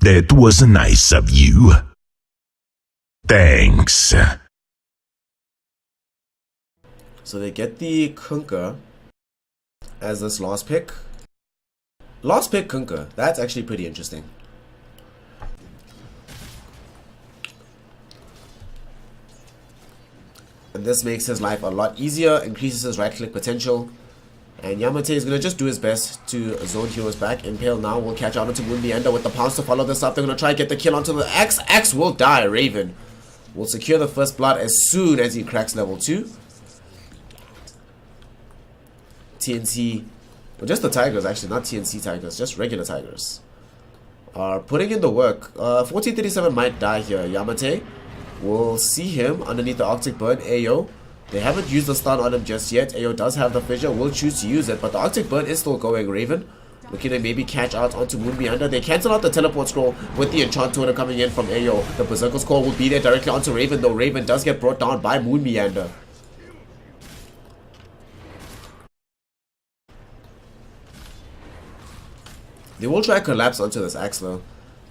That was nice of you. Thanks. So they get the Kunkka as this last pick. Last pick Kunkka. That's actually pretty interesting. And this makes his life a lot easier, increases his right click potential. And Yamate is going to just do his best to zone heroes back. Impale now will catch out onto Moonbiender with the pounce to follow this up. They're going to try to get the kill onto the X. X will die. Raven will secure the first blood as soon as he cracks level 2. TNC, well, just the Tigers actually, not TNC Tigers, just regular Tigers, are putting in the work. 1437 might die here. Yamate will see him underneath the Arctic Burn. Ayo, they haven't used the stun on him just yet. Ayo does have the fissure, will choose to use it, but the Arctic Burn is still going. Raven looking to maybe catch out onto Moonbiander. They cancel out the teleport scroll with the enchant totem coming in from Ayo. The Berserker's Call will be there directly onto Raven, though Raven does get brought down by Moonbiander. They will try to collapse onto this axe though,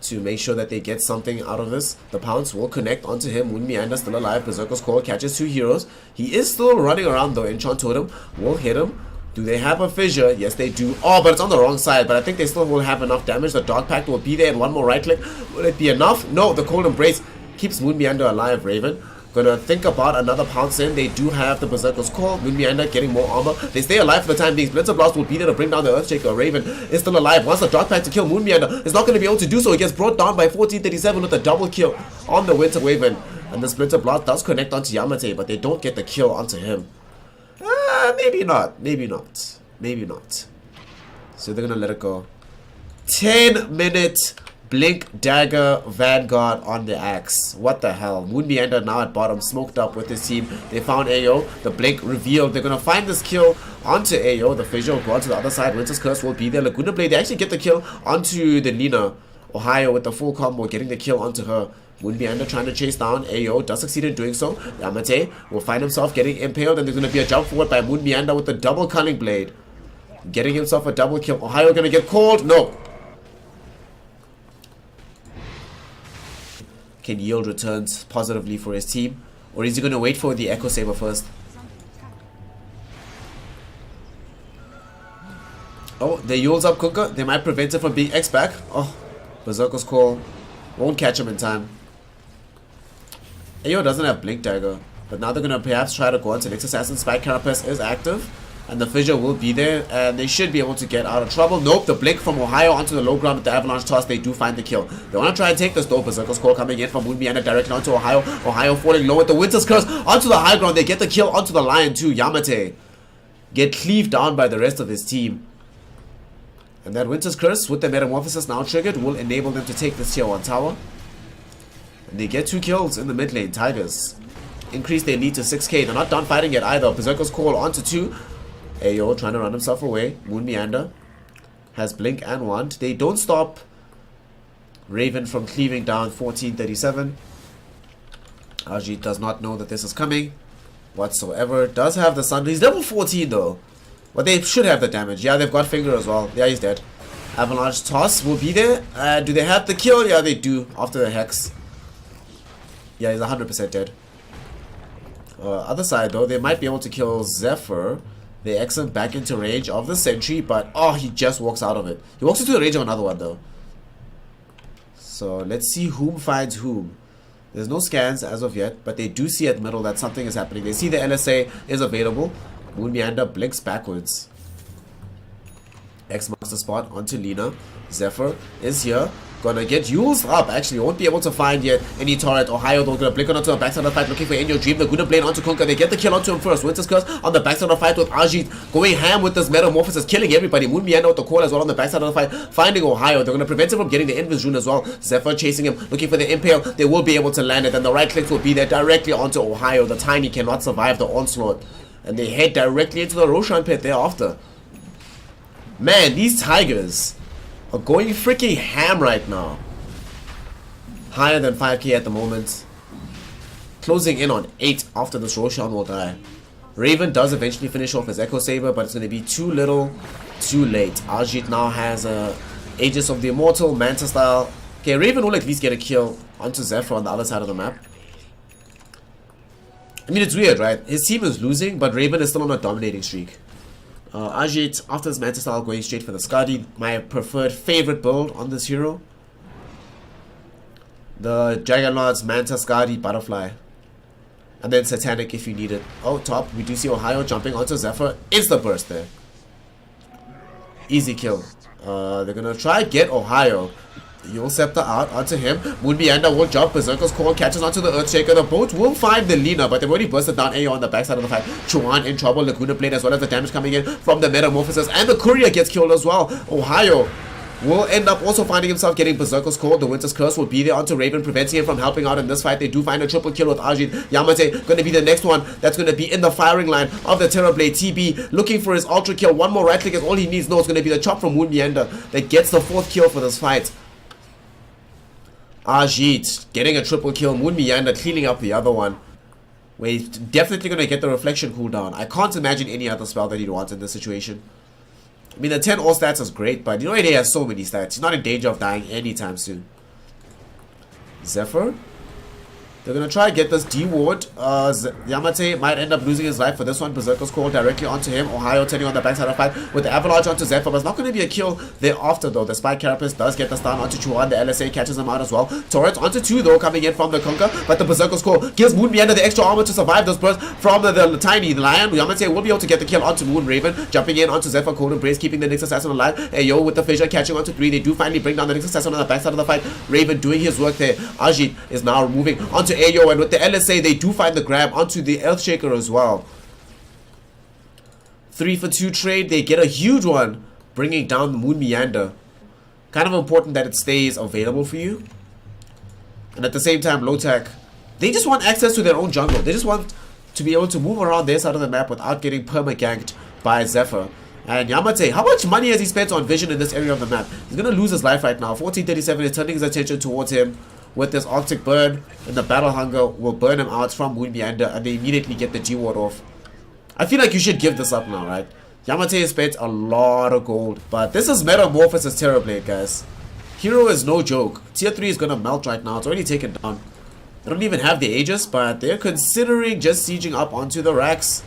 to make sure that they get something out of this. The pounce will connect onto him. Moonbiander still alive. Berserker's Call catches 2 heroes. He is still running around though. Enchant Totem will hit him. Do they have a fissure? Yes, they do. Oh, but it's on the wrong side. But I think they still will have enough damage. The Dark Pact will be there, and one more right click. Will it be enough? No, the Cold Embrace keeps Moonbiander alive. Raven gonna think about another pounce in. They do have the Berserker's Call. Moonbiander getting more armor. They stay alive for the time being. Blitzer Blast will be there to bring down the Earthshaker. Raven is still alive. Wants the Dark Pact to kill Moonbiander. Is not going to be able to do so. He gets brought down by 1437 with a double kill on the Winter Waven. And the Splinter Blast does connect onto Yamate, but they don't get the kill onto him. Maybe not. Maybe not. Maybe not. So they're going to let it go. 10-minute Blink Dagger Vanguard on the axe. What the hell? Moonbiander now at bottom, smoked up with his team. They found Ayo. The Blink revealed. They're going to find this kill onto Ayo. The Fissure will go onto the other side. Winter's Curse will be there. Laguna Blade, they actually get the kill onto the Nina. Ohio with the full combo, getting the kill onto her. Moonbiander trying to chase down Ayo. Does succeed in doing so. Yamate will find himself getting impaled. And there's going to be a jump forward by Moonbiander with the double Cunning Blade. Getting himself a double kill. Ohio going to get called. No. Can yield returns positively for his team, or is he going to wait for the Echo Saber first? Oh, they yields up Kunkka. They might prevent it from being X-Back. Oh, Berserker's Call won't catch him in time. Ayo doesn't have Blink Dagger, but now they're going to perhaps try to go on to Next Assassin. Spike Carapace is active, and the Fissure will be there, and they should be able to get out of trouble. Nope, the Blink from Ohio onto the low ground with the Avalanche Toss. They do find the kill. They want to try and take this though. Berserker's Call coming in from Moonbiander directly onto Ohio. Ohio falling low with the Winter's Curse onto the high ground. They get the kill onto the Lion too. Yamate get cleaved down by the rest of his team. And that Winter's Curse with the Metamorphosis now triggered will enable them to take this tier 1 tower. And they get 2 kills in the mid lane. Tigers increase their lead to 6k. They're not done fighting yet either. Berserker's Call onto 2. Ayo trying to run himself away. Moonbiander has Blink and Wand. They don't stop Raven from cleaving down 1437. Ajit does not know that this is coming whatsoever. Does have the Sun. He's level 14 though. But they should have the damage. Yeah, they've got Finger as well. Yeah, he's dead. Avalanche Toss will be there. Do they have the kill? Yeah, they do. After the Hex. Yeah, he's 100% dead. Other side though, they might be able to kill Zephyr. They X him back into range of the sentry, but oh, he just walks out of it. He walks into the range of another one though. So let's see whom finds whom. There's no scans as of yet, but they do see at middle that something is happening. They see the LSA is available. Moonbiander blinks backwards. X marks the spot onto Lina. Zephyr is here. Gonna get used up. Actually, won't be able to find yet any turret. Ohio though gonna blink onto the backside of the fight, looking for Enyo Dream. The Guna Blade onto Kunkka. They get the kill onto him first. Winter's Curse on the backside of the fight with Ajit going ham with this Metamorphosis, killing everybody. Moonbiander with the call as well on the backside of the fight, finding Ohio. They're gonna prevent him from getting the Invis Rune as well. Zephyr chasing him, looking for the Impale. They will be able to land it, and the right clicks will be there directly onto Ohio. The Tiny cannot survive the onslaught, and they head directly into the Roshan pit thereafter. Man, these Tigers are going freaking ham right now. Higher than 5k at the moment. Closing in on 8 after this Roshan will die. Raven does eventually finish off his Echo Saber, but it's going to be too little, too late. Ajit now has Aegis of the Immortal, Manta style, Okay, Raven will at least get a kill onto Zephyr on the other side of the map. I mean, it's weird, right? His team is losing, but Raven is still on a dominating streak. Ajit, after his Manta style, going straight for the Skadi. My preferred favorite build on this hero. The Juggernaut's Manta, Skadi, Butterfly. And then Satanic if you need it. Oh, top. We do see Ohio jumping onto Zephyr. Insta burst there. Easy kill. They're going to try get Ohio. You'll Scepter out onto him. Moonbeander will jump. Berserker's Call catches onto the Earthshaker. The boat will find the Lina, but they've already bursted down AO on the backside of the fight. Chuan in trouble. Laguna Blade as well as the damage coming in from the Metamorphosis. And the Courier gets killed as well. Ohio will end up also finding himself getting Berserker's Call. The Winter's Curse will be there onto Raven, preventing him from helping out in this fight. They do find a triple kill with Ajit. Yamate going to be the next one that's going to be in the firing line of the Terrorblade. TB looking for his ultra kill. One more right click is all he needs. No, it's going to be the chop from Moonbeander that gets the 4th kill for this fight. Ajit getting a triple kill. Moonbeander cleaning up the other one. We're definitely going to get the reflection cooldown. I can't imagine any other spell that he'd want in this situation. I mean, the 10 all stats is great, but you know, he has so many stats. He's not in danger of dying anytime soon. Zephyr. They're going to try to get this D-Ward. Yamate might end up losing his life for this one. Berserker's Call directly onto him. Ohio turning on the backside of the fight with the Avalanche onto Zephyr. But it's not going to be a kill thereafter, though. The Spike Carapace does get the stun onto Chuan. The LSA catches him out as well. Torrent onto 2, though, coming in from the Conquer. But the Berserker's Call gives Moonbeander the extra armor to survive those bursts from the Tiny Lion. Yamate will be able to get the kill onto Moon Raven. Jumping in onto Zephyr. Cold Embrace, keeping the Nyx Assassin alive. Ayo with the Fissure catching onto 3. They do finally bring down the Nyx Assassin on the backside of the fight. Raven doing his work there. Ajit is now moving onto Ayo, and with the LSA, they do find the grab onto the Earthshaker as well. 3 for 2 trade. They get a huge one, bringing down the Moonbeander. Kind of important that it stays available for you. And at the same time, Lotac, they just want access to their own jungle. They just want to be able to move around their side of the map without getting perma-ganked by Zephyr. And Yamate, how much money has he spent on vision in this area of the map? He's going to lose his life right now. 1437 is turning his attention towards him. With this Arctic Burn, and the Battle Hunger will burn him out from Moonbeander, and they immediately get the G-Ward off. I feel like you should give this up now, right? Yamate has spent a lot of gold, but this is Metamorphosis Terrorblade, guys. Hero is no joke. Tier 3 is gonna melt right now. It's already taken down. They don't even have the Aegis, but they're considering just sieging up onto the racks.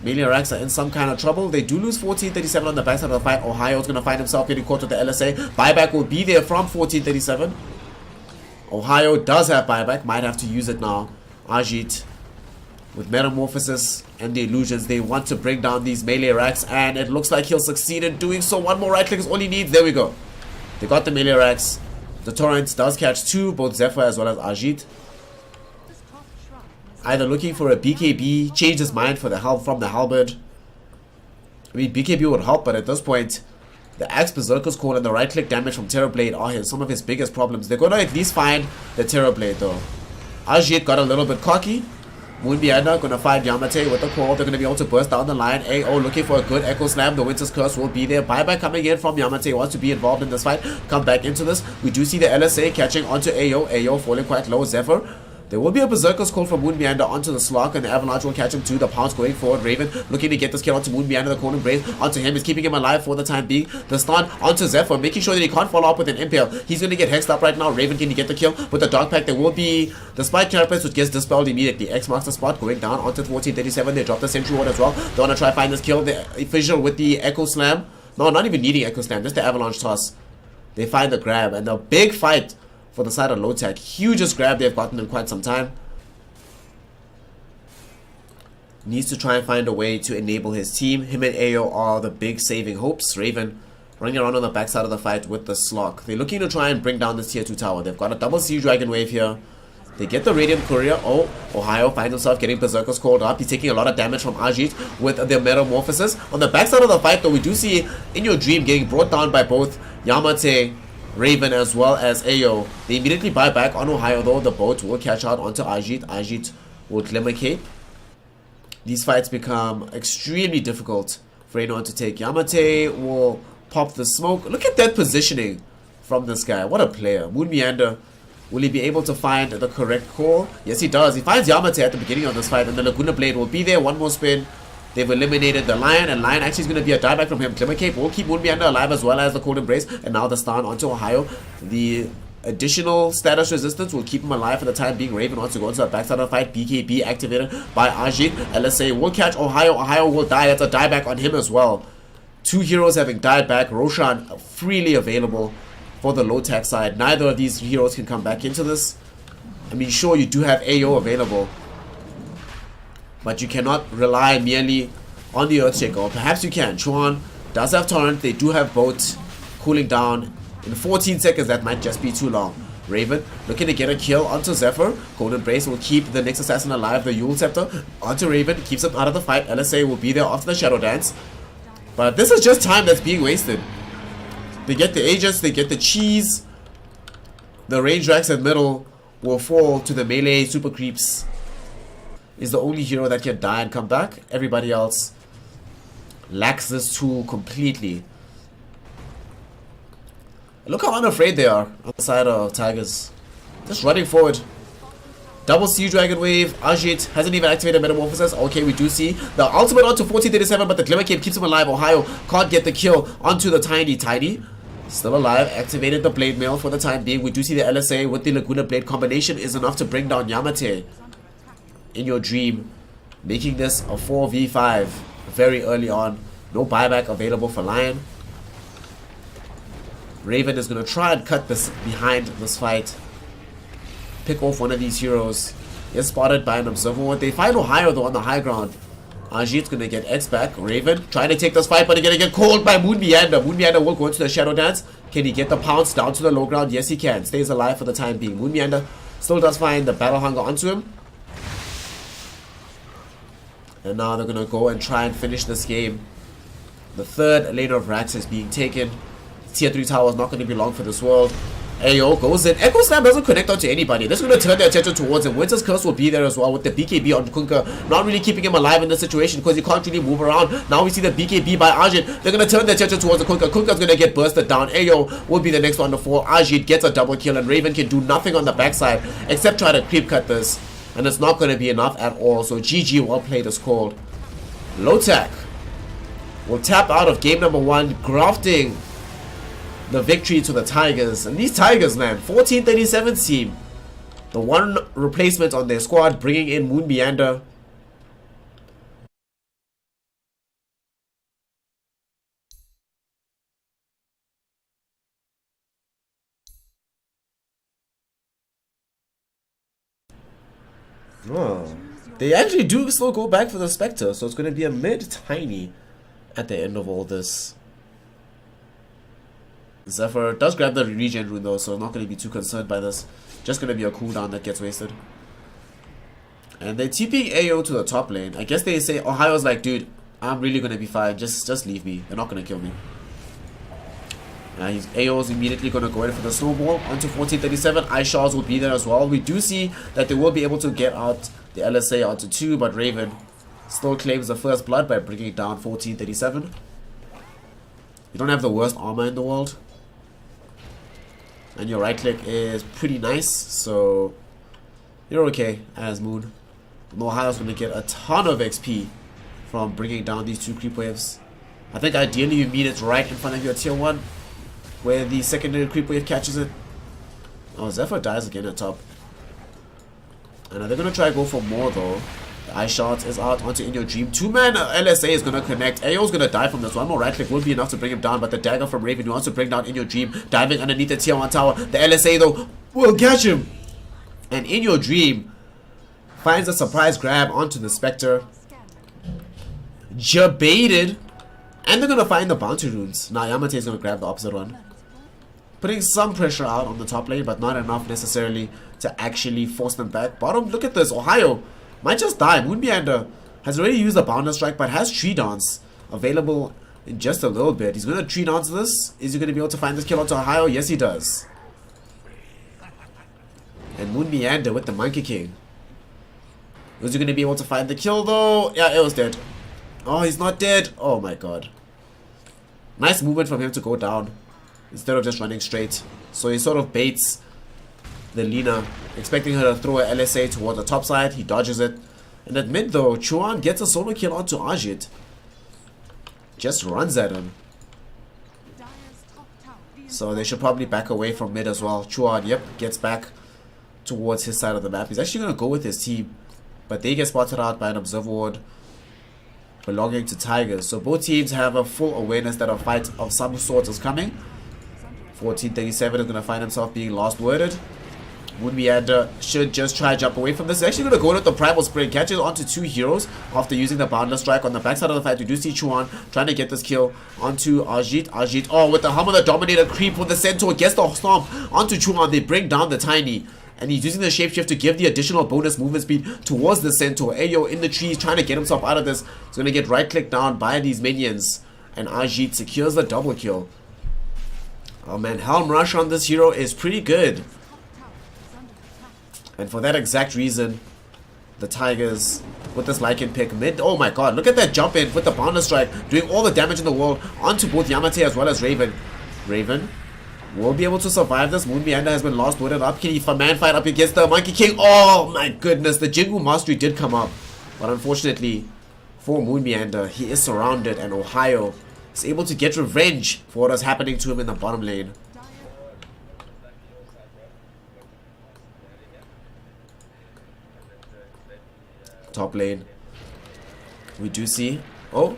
Melee racks are in some kind of trouble. They do lose 1437 on the backside of the fight. Ohio's gonna find himself getting caught with the LSA. Buyback will be there from 1437. Ohio does have buyback, might have to use it now. Ajit with Metamorphosis and the Illusions, they want to bring down these melee racks, and it looks like he'll succeed in doing so. One more right click is all he needs. There we go. They got the melee racks. The Torrent does catch 2, both Zephyr as well as Ajit. Either looking for a BKB, change his mind for the help from the Halberd. I mean, BKB would help, but at this point, the Axe, Berserker's Call, and the right-click damage from Terrorblade are some of his biggest problems. They're going to at least find the Terrorblade, though. Ajit got a little bit cocky. Moonbeander going to find Yamate with the call. They're going to be able to burst down the line. AO looking for a good Echo Slam. The Winter's Curse will be there. Buyback coming in from Yamate. Wants to be involved in this fight. Come back into this. We do see the LSA catching onto AO. AO falling quite low. Zephyr. There will be a Berserker's Call from Moonbeander onto the Slok, and the Avalanche will catch him too. The Pounce going forward. Raven looking to get this kill onto Moonbeander. The Cold Embrace onto him is keeping him alive for the time being. The stun onto Zephyr, making sure that he can't follow up with an Impale. He's going to get hexed up right now. Raven, can he get the kill? With the Dark Pack, there will be the Spike Carapace, which gets dispelled immediately. X marks the spot, going down onto 1437. They drop the Sentry Ward as well. They want to try to find this kill. The Fissure with the Echo Slam. No, not even needing Echo Slam, just the Avalanche Toss. They find the grab, and the big fight for the side of Lotac. Hugest grab they've gotten in quite some time. Needs to try and find a way to enable his team. Him and AO are the big saving hopes. Raven running around on the backside of the fight with the Slok. They're looking to try and bring down this tier 2 tower. They've got a double Sea Dragon wave here. They get the Radiant Courier. Oh, Ohio finds himself getting Berserker's called up. He's taking a lot of damage from Ajit with their Metamorphosis. On the backside of the fight, though, we do see In Your Dream getting brought down by both Yamate, Raven, as well as AO. They immediately buy back on Ohio, though. The boat will catch out onto Ajit. Ajit will Glimmer Cape. These fights become extremely difficult for anyone to take. Yamate will pop the smoke. Look at that positioning from this guy. What a player. Moonbeander, will he be able to find the correct call? Yes, he does. He finds Yamate at the beginning of this fight, and the Laguna Blade will be there. One more spin. They've eliminated the Lion, and Lion actually is going to be a dieback from him. Glimmer Cape will keep Moonbeander alive as well as the Cold Embrace, and now the stun onto Ohio. The additional status resistance will keep him alive for the time being. Raven wants to go into the backside of the fight. BKB activated by Ajit. LSA will catch Ohio. Ohio will die. That's a dieback on him as well. 2 heroes having died back. Roshan freely available for the Lotac side. Neither of these heroes can come back into this. I mean, sure, you do have AO available, but you cannot rely merely on the Earthshaker. Or perhaps you can. Chuan does have Torrent. They do have both cooling down. In 14 seconds, that might just be too long. Raven looking to get a kill onto Zephyr. Golden Brace will keep the next assassin alive. The Yule Scepter onto Raven. Keeps him out of the fight. LSA will be there after the Shadow Dance. But this is just time that's being wasted. They get the Aegis, they get the cheese. The range racks in middle will fall to the melee super creeps. Is the only hero that can die and come back. Everybody else lacks this tool completely. Look how unafraid they are on the side of Tigers. Just running forward. Double Sea Dragon Wave. Ajit hasn't even activated Metamorphosis. Okay, we do see the ultimate onto 1437, but the Glimmer Cape keeps him alive. Ohio can't get the kill onto the Tiny. Still alive. Activated the Blade Mail for the time being. We do see the LSA with the Laguna Blade combination is enough to bring down Yamate in your dream, making this a 4v5 very early on. No buyback available for Lion. Raven is going to try and cut this behind this fight. Pick off one of these heroes. Gets spotted by an observer. They find Ohio though on the high ground. Ajit's going to get X back. Raven trying to take this fight, but he's going to get called by Moon Meander. Moon Meander will go into the Shadow Dance. Can he get the pounce down to the low ground? Yes, he can. Stays alive for the time being. Moon Meander still does find the Battle Hunger onto him. And now they're going to go and try and finish this game. The third lane of racks is being taken. Tier 3 tower is not going to be long for this world. AO goes in. Echo Slam doesn't connect onto anybody. They're just going to turn their attention towards him. Winter's Curse will be there as well with the BKB on Kunka. Not really keeping him alive in this situation because he can't really move around. Now we see the BKB by Ajit. They're going to turn their attention towards the Kunka. Kunka's going to get bursted down. AO will be the next one to fall. Ajit gets a double kill and Raven can do nothing on the backside except try to creep cut this. And it's not going to be enough at all. So GG, well played is called. Lotac will tap out of game number 1, grafting the victory to the Tigers. And these Tigers, man, 1437 team. The one replacement on their squad, bringing in Moon Meander. Oh, they actually do still go back for the Spectre, so it's going to be a mid-tiny at the end of all this. Zephyr does grab the regen rune though, so I'm not going to be too concerned by this. Just going to be a cooldown that gets wasted. And they're TPing AO to the top lane. I guess they say Ohio's like, dude, I'm really going to be fine. Just leave me. They're not going to kill me. AO's immediately going to go in for the snowball onto 1437. Ice Shards will be there as well. We do see that they will be able to get out the LSA onto 2, but Raven still claims the first blood by bringing down 1437. You don't have the worst armor in the world. And your right click is pretty nice, so you're okay as Moon. And Ohio's going to get a ton of XP from bringing down these 2 creep waves. I think ideally you mean it's right in front of your tier 1, where the secondary creep wave catches it. Oh, Zephyr dies again at top. And they're going to try to go for more though. The Ice Shot is out onto In Your Dream. 2-man LSA is going to connect. AO's going to die from this. One more right click will be enough to bring him down, but the dagger from Raven wants to bring down In Your Dream. Diving underneath the tier 1 tower. The LSA though will catch him. And In Your Dream finds a surprise grab onto the Spectre. Jebaited. And they're going to find the bounty runes. Now Yamate is going to grab the opposite one. Putting some pressure out on the top lane, but not enough necessarily to actually force them back. Bottom, look at this. Ohio might just die. Moon Meander has already used a Bounder Strike, but has Tree Dance available in just a little bit. He's going to Tree Dance this. Is he going to be able to find this kill onto Ohio? Yes, he does. And Moon Meander with the Monkey King. Was he going to be able to find the kill though? Yeah, it was dead. Oh, he's not dead. Oh my god. Nice movement from him to go down instead of just running straight. So he sort of baits the Lina, expecting her to throw a LSA toward the top side. He dodges it. And at mid though, Chuan gets a solo kill onto Ajit. Just runs at him. So they should probably back away from mid as well. Chuan, yep, gets back towards his side of the map. He's actually going to go with his team, but they get spotted out by an observer ward belonging to Tigers. So both teams have a full awareness that a fight of some sort is coming. 1437 is going to find himself being last worded. Moonmeander should just try to jump away from this. He's actually going to go with the Primal Spring. Catches onto two heroes after using the Boundless Strike. On the backside of the fight, we do see Chuan trying to get this kill onto Ajit. Ajit, oh, with the Helm of the Dominator creep with the Centaur. Gets the stomp onto Chuan. They bring down the Tiny. And he's using the Shapeshift to give the additional bonus movement speed towards the Centaur. Ayo in the trees trying to get himself out of this. He's going to get right-clicked down by these minions. And Ajit secures the double kill. Oh man, Helm Rush on this hero is pretty good. And for that exact reason, the Tigers with this Lycan pick mid. Oh my god, look at that jump in with the Boundless Strike, doing all the damage in the world onto both Yamate as well as Raven. Raven will be able to survive this. Moonmeander has been last worded up. Can he man fight up against the Monkey King? Oh my goodness, the Jingu Mastery did come up. But unfortunately for Moonmeander, he is surrounded and Ohio is able to get revenge for what was happening to him in the bottom lane. Top lane, we do see, oh,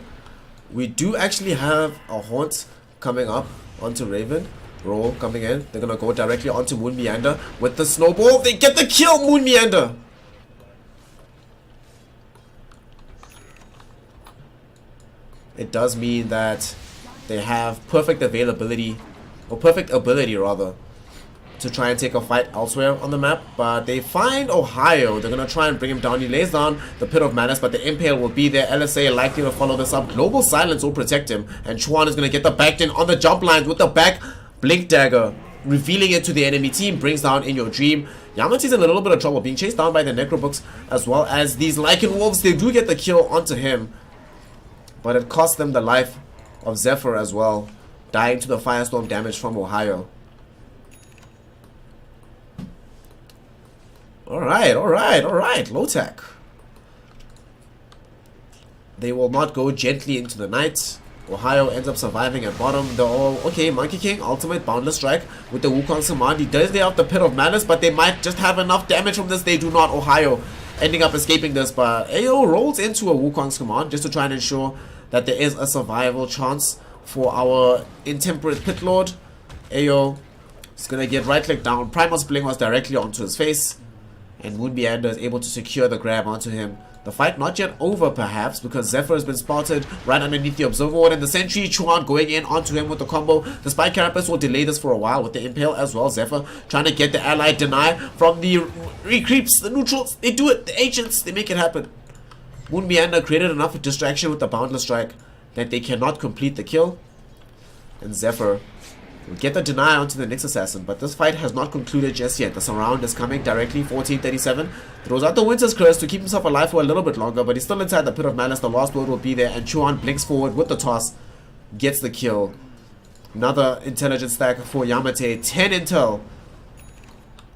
we do actually have a Haunt coming up onto Raven. Roll coming in. They're gonna go directly onto Moonmeander with the snowball. They get the kill, Moonmeander. It does mean that they have perfect availability, or perfect ability rather, to try and take a fight elsewhere on the map, but they find Ohio. They're going to try and bring him down. He lays down the Pit of Madness, but the Impale will be there. LSA likely to follow this up. Global Silence will protect him, and Chuan is going to get the back in on the jump lines with the back Blink Dagger, revealing it to the enemy team. Brings down In Your Dream. Yamate's in a little bit of trouble, being chased down by the Necrobooks as well as these Lycan Wolves. They do get the kill onto him, but it cost them the life of Zephyr as well, dying to the Firestorm damage from Ohio. Alright, Lotac. They will not go gently into the night. Ohio ends up surviving at bottom. They're all, okay, Monkey King, ultimate Boundless Strike with the Wukong's command. He does lay out the Pit of Madness, but they might just have enough damage from this. They do not. Ohio ending up escaping this, but AO rolls into a Wukong's command just to try and ensure that there is a survival chance for our Intemperate Pit Lord. AO is going to get right-click down. Primal Spling was directly onto his face, and Moonmeander is able to secure the grab onto him. The fight not yet over perhaps, because Zephyr has been spotted right underneath the Observer Ward, and the Sentry Chuan going in onto him with the combo. The Spy Carapace will delay this for a while with the Impale as well. Zephyr trying to get the ally deny from the recreeps, the neutrals. They do it, the agents, they make it happen. Moonmeander created enough of distraction with the Boundless Strike that they cannot complete the kill, and Zephyr will get the deny onto the next assassin, but this fight has not concluded just yet. The surround is coming directly. 1437 throws out the Winter's Curse to keep himself alive for a little bit longer, but he's still inside the Pit of Malice. The last word will be there, and Chuan blinks forward with the toss, gets the kill. Another intelligence stack for Yamate. 10 intel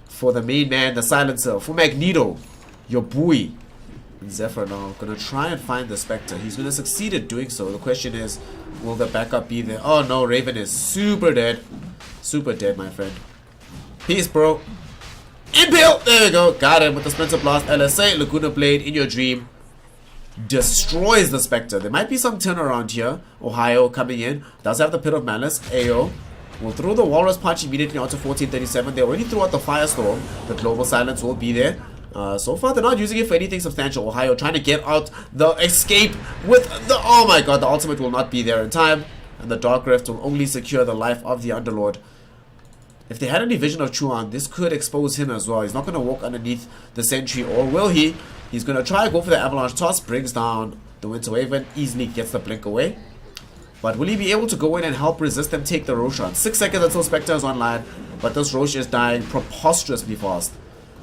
for the main man, the Silencer. For Magneto, your boy. And Zephyr now gonna try and find the Spectre. He's gonna succeed at doing so. The question is, will the backup be there? Oh no, Raven is super dead. Super dead, my friend. Peace, bro. Impale! There we go. Got him with the Splinter Blast. LSA, Laguna Blade, In Your Dream. Destroys the Spectre. There might be some turnaround here. Ohio coming in. Does have the Pit of Malice. AO will throw the Walrus Punch immediately onto 1437. They already threw out the Firestorm. The Global Silence will be there. So far, they're not using it for anything substantial. Ohio trying to get out the escape with the... Oh my god, the ultimate will not be there in time. And the Dark Rift will only secure the life of the Underlord. If they had any vision of Chuan, this could expose him as well. He's not going to walk underneath the Sentry, or will he? He's going to try to go for the Avalanche Toss. Brings down the Winter Raven. Easily gets the blink away. But will he be able to go in and help resist them take the Roshan? 6 seconds until Spectre is online. But this Rosh is dying preposterously fast.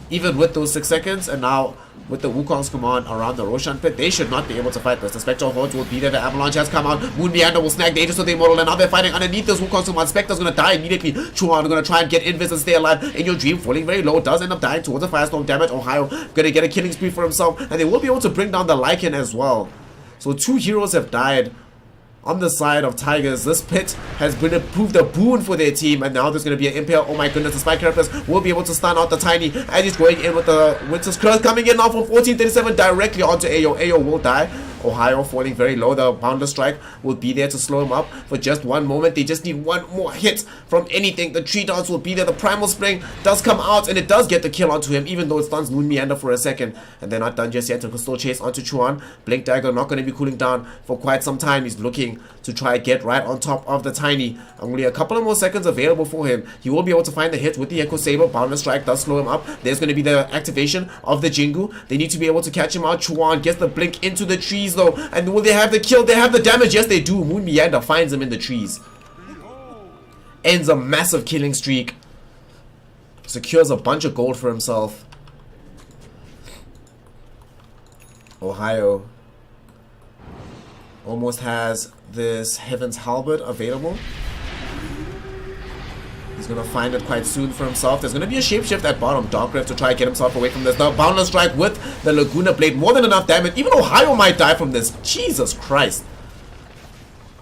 Even with those 6 seconds, and now with the Wukong's command around the Roshan pit, they should not be able to fight this. The Spectre Horde will be there. The Avalanche has come out. Moonmeander will snag the Aegis of the Immortal, and now they're fighting underneath this Wukong's command. Spectre's gonna die immediately. Chuan gonna try and get invis and stay alive. In Your Dream falling very low, does end up dying towards the Firestorm damage. Ohio gonna get a killing spree for himself, and they will be able to bring down the Lycan as well. So 2 heroes have died on the side of Tigers. This pit has been proved a boon for their team, and now there's going to be an impale. Oh my goodness, the spike characters will be able to stun out the Tiny as he's going in with the Winter's Curse, coming in now from 1437 directly onto Ayo. Ayo will die. Ohio falling very low. The Boundless Strike will be there to slow him up for just one moment. They just need one more hit from anything. The Tree Dance will be there. The Primal Spring does come out, and it does get the kill onto him, even though it stuns Moon Meander for a second. And they're not done just yet. They can still chase onto Chuan. Blink Dagger not going to be cooling down for quite some time. He's looking to try get right on top of the Tiny. Only a couple of more seconds available for him. He will be able to find the hit with the Echo Saber. Boundless Strike does slow him up. There's going to be the activation of the Jingu. They need to be able to catch him out. Chuan gets the blink into the trees though. And will they have the kill? They have the damage. Yes, they do. Moon Meander finds him in the trees. Ends a massive killing streak. Secures a bunch of gold for himself. Ohio almost has this Heaven's Halberd available. He's going to find it quite soon for himself. There's going to be a shapeshift at bottom. Dark Rift to try and get himself away from this. The Boundless Strike with the Laguna Blade. More than enough damage. Even Ohio might die from this. Jesus Christ.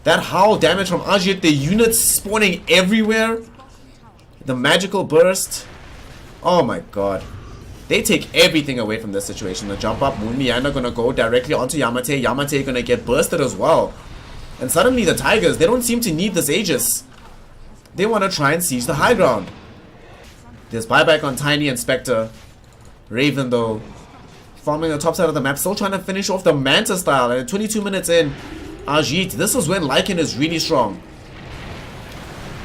That howl damage from Ajit. The units spawning everywhere. The magical burst. Oh my god. They take everything away from this situation. The jump up. Moon Meander going to go directly onto Yamate. Yamate going to get bursted as well. And suddenly the Tigers, they don't seem to need this Aegis. They want to try and siege the high ground. There's buyback on Tiny and Spectre. Raven though, farming the top side of the map, still trying to finish off the Manta style. And 22 minutes in, Ajit, this is when Lycan is really strong.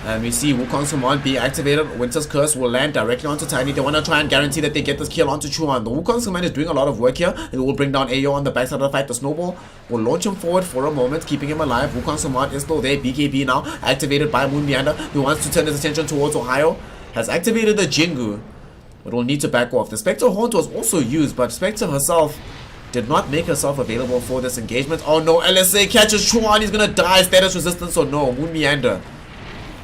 And we see Wukong's command being activated. Winter's Curse will land directly onto Tiny. They want to try and guarantee that they get this kill onto Chuan. The Wukong's command is doing a lot of work here. It will bring down Ayo on the backside of the fight. The Snowball will launch him forward for a moment, keeping him alive. Wukong's command is still there. BKB now activated by Moon Meander, who wants to turn his attention towards Ohio. Has activated the Jingu, but will need to back off. The Spectre Haunt was also used, but Spectre herself did not make herself available for this engagement. Oh no, LSA catches Chuan. He's going to die. Status resistance or no. Moon Meander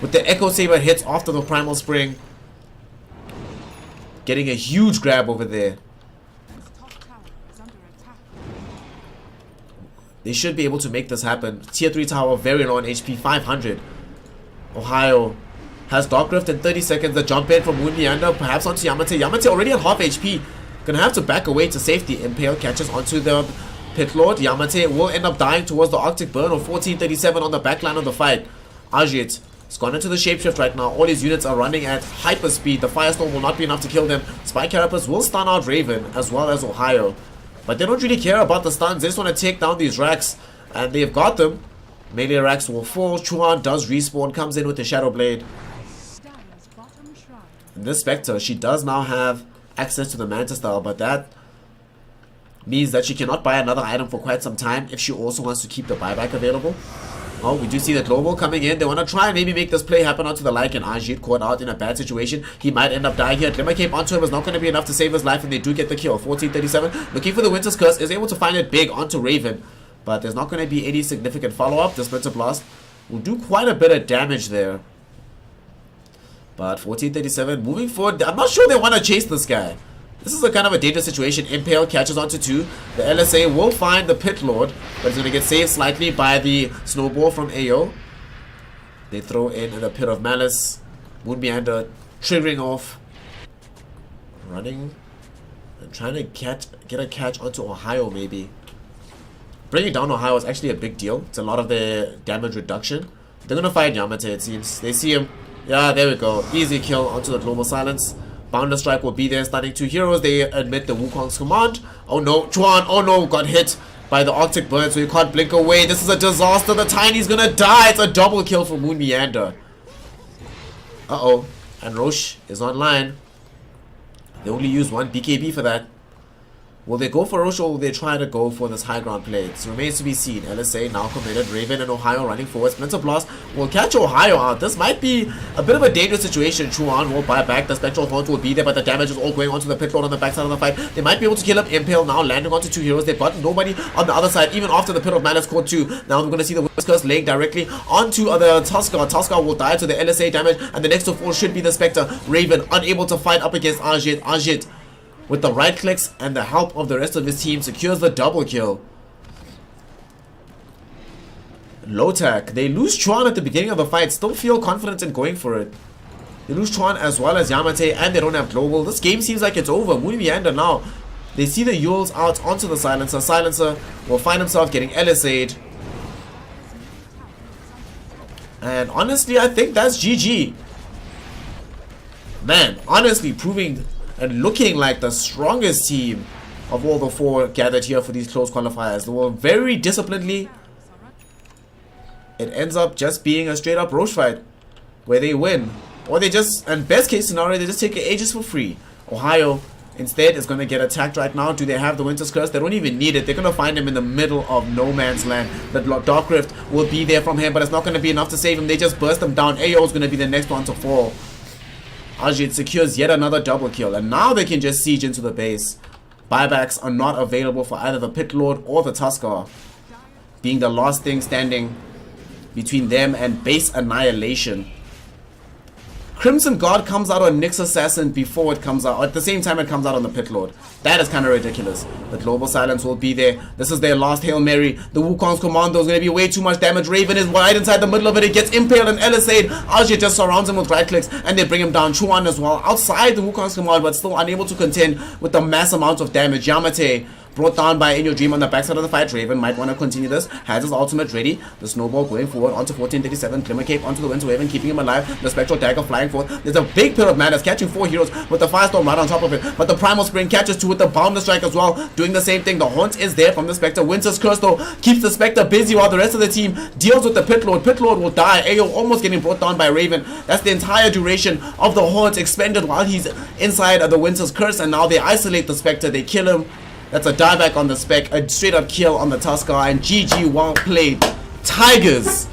with the Echo Saber hits after the Primal Spring. Getting a huge grab over there. They should be able to make this happen. Tier 3 tower very low on HP, 500. Ohio has Dark Rift in 30 seconds. The jump in from Moon Meander, perhaps onto Yamate. Yamate already at half HP. Gonna have to back away to safety. Impale catches onto the Pit Lord. Yamate will end up dying towards the Arctic Burn of 1437 on the backline of the fight. Ajit has gone into the shapeshift right now. All his units are running at hyper speed. The Firestorm will not be enough to kill them. Spike Carapace will stun out Raven as well as Ohio. But they don't really care about the stuns. They just want to take down these racks. And they've got them. Melee racks will fall. Chuan does respawn. Comes in with the Shadow Blade. And this Spectre, she does now have access to the Manta style. But that means that she cannot buy another item for quite some time if she also wants to keep the buyback available. Oh, we do see the Global coming in. They want to try and maybe make this play happen onto the Lycan. Ajit caught out in a bad situation. He might end up dying here. Glimmer Cape onto him is not going to be enough to save his life, and they do get the kill. 1437. Looking for the Winter's Curse. Is able to find it big onto Raven. But there's not going to be any significant follow-up. The Splinter Blast will do quite a bit of damage there. But 1437 moving forward. I'm not sure they want to chase this guy. This is a kind of a dangerous situation. Impale catches onto 2. The LSA will find the Pit Lord, but it's going to get saved slightly by the Snowball from Ayo. They throw in the Pit of Malice. Moon Meander triggering off. Running. And trying to get a catch onto Ohio maybe. Bringing down Ohio is actually a big deal. It's a lot of the damage reduction. They're going to fight Yamate, it seems. They see him. Yeah, there we go. Easy kill onto the Global Silence. Boundless Strike will be there, stunning 2 heroes. They admit the Wukong's command. Oh no, Chuan, oh no, got hit by the Arctic Burn, so you can't blink away. This is a disaster. The Tiny's gonna die. It's a double kill for Moon Meander. Uh-oh. And Roche is online. They only use 1 BKB for that. Will they go for Roche or will they try to go for this high ground play? It remains to be seen. LSA now committed. Raven and Ohio running forward. Splinter Blast will catch Ohio out. This might be a bit of a dangerous situation. Chuan will buy back. The Spectral Haunt will be there, but the damage is all going onto the Pit Lord on the backside of the fight. They might be able to kill him. Impale now landing onto 2 heroes. They've got nobody on the other side, even after the Pit of Malice caught 2. Now we're going to see the Winter's Curse laying directly onto the Tuskar. Tuskar will die to the LSA damage, and the next to fall should be the Spectre. Raven unable to fight up against Ajit. Ajit, with the right clicks and the help of the rest of his team, secures the double kill. Lotac, they lose Chuan at the beginning of the fight, still feel confident in going for it. They lose Chuan as well as Yamate, and they don't have global. This game seems like it's over. Munianda now, they see the Yules out onto the Silencer. Silencer will find himself getting LSA'd. And honestly, I think that's GG. Man, honestly, proving and looking like the strongest team of all the four gathered here for these close qualifiers. They were very disciplinedly. It ends up just being a straight up Roche fight where they win. Or they just, and best case scenario, they just take Aegis for free. Ohio instead is going to get attacked right now. Do they have the Winter's Curse? They don't even need it. They're going to find him in the middle of no man's land. The Dark Rift will be there from him, but it's not going to be enough to save him. They just burst him down. AO is going to be the next one to fall. Ajit secures yet another double kill, and now they can just siege into the base. Buybacks are not available for either the Pit Lord or the Tusker, being the last thing standing between them and base annihilation. Crimson Guard comes out on Nyx Assassin before it comes out, at the same time it comes out on the Pit Lord. That is kind of ridiculous. The Global Silence will be there. This is their last Hail Mary. The Wukong's Commando is going to be way too much damage. Raven is right inside the middle of it. It gets impaled and LSA'd. Ajit just surrounds him with right clicks and they bring him down. Chuan as well outside the Wukong's Commando, but still unable to contend with the mass amounts of damage. Yamate brought down by In Your Dream on the backside of the fight. Raven might want to continue this. Has his ultimate ready. The snowball going forward onto 1437. Glimmer Cape onto the Winter Wave and keeping him alive. The Spectral Dagger flying forth. There's a big Pit of Madness catching 4 heroes with the Firestorm right on top of it. But the Primal Spring catches 2 with the Boundless Strike as well. Doing the same thing. The Haunt is there from the Spectre. Winter's Curse though keeps the Spectre busy while the rest of the team deals with the Pit Lord. Pit Lord will die. AO almost getting brought down by Raven. That's the entire duration of the Haunt expended while he's inside of the Winter's Curse. And now they isolate the Spectre. They kill him. That's a dieback on the Spec, a straight up kill on the Tusker, and GG, well played. Tigers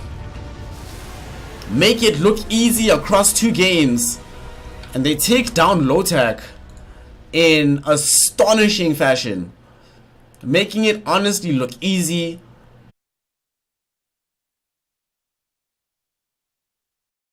make it look easy across 2 games, and they take down Lotac in astonishing fashion, making it honestly look easy